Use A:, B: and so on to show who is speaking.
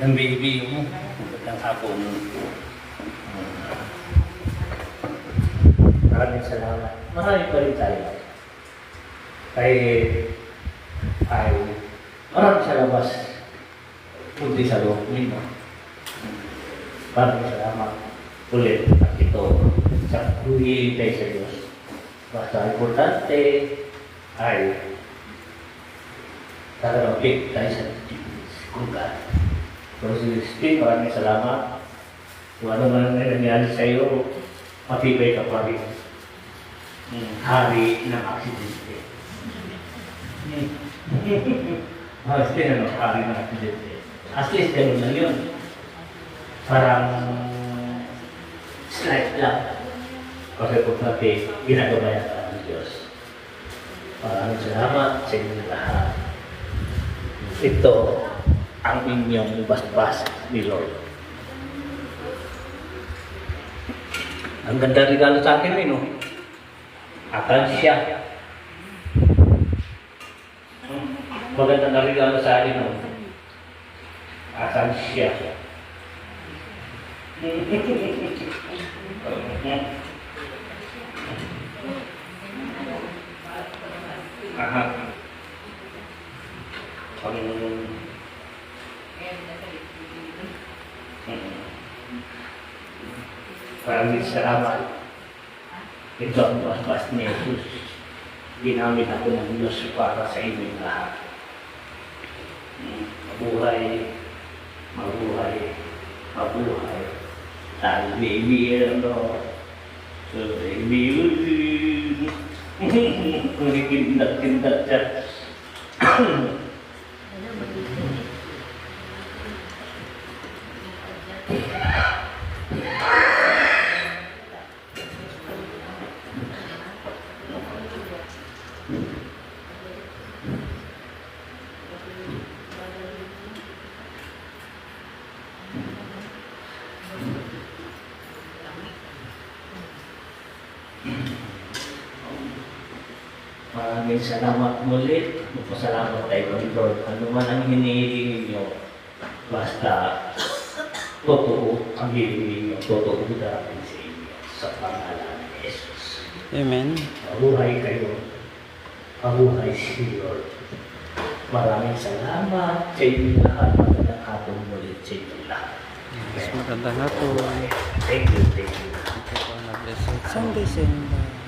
A: Ang baby mo. Magandang hapon. Maraming salamat. Marami pa rin tayo. Ay marami sa labas. Punti sa loob nito. Maraming salamat ulit at ito sa huhihintay sa Diyos. Basta importante ay tagalapit tayo sa kugat. So, Steve, maraming salamat. Kung ano man nangyari sa iyo, matibay ka pa rin. Hari ng aksidente. Hari ng aksidente. At least, gano'n lang yun. Parang slight lang. Kasi kung natin, ginagabayan ka ng Diyos. Maraming salamat sa inyo lahat. Ito ang inyong basbas ni Lord. Ang ganda regalo sa akin, no? Akansya. Maganda na regalo sa akin, no? Akansya. Aha. Maraming salamat. Ito ang basbas ni Jesus. Ginamit ako ng Diyos para sa inyong lahat. Mabuhay, mabuhay, mabuhay. Ang baby, ano? So, baby, Kulikindak-kindak siya. Maraming salamat muli. Magpasalamat tayo kay Lord. Ano man ang hinihiling ninyo, basta totoo ang hinihiling ninyo, totoo darating sa inyo sa pangalan ni Jesus.
B: Amen.
A: Mabuhay kayo. Mabuhay si Lord. Maraming salamat sa inyo lahat. Magandang hapon muli sa inyo lahat.
B: Yes, magandang hapon.
A: Thank you, thank you.
B: Ito po na blessed Sunday sa inyo.